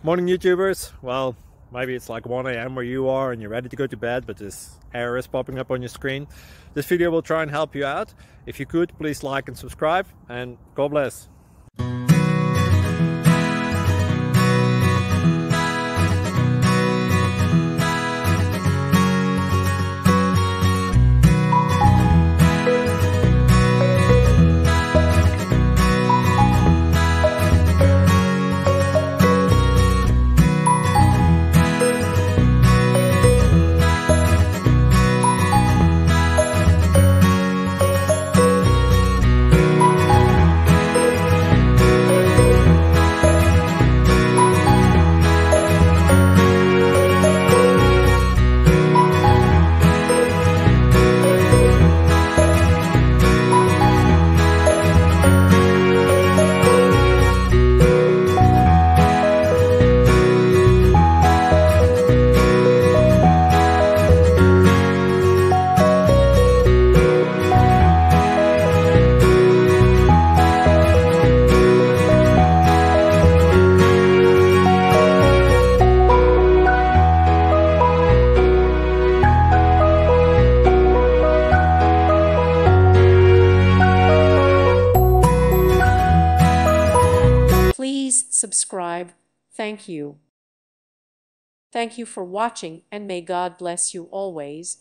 Morning YouTubers. Well, maybe it's like 1 a.m. where you are and you're ready to go to bed, but this error is popping up on your screen. This video will try and help you out. If you could, please like and subscribe, and God bless. Please subscribe. Thank you. Thank you for watching, and may God bless you always.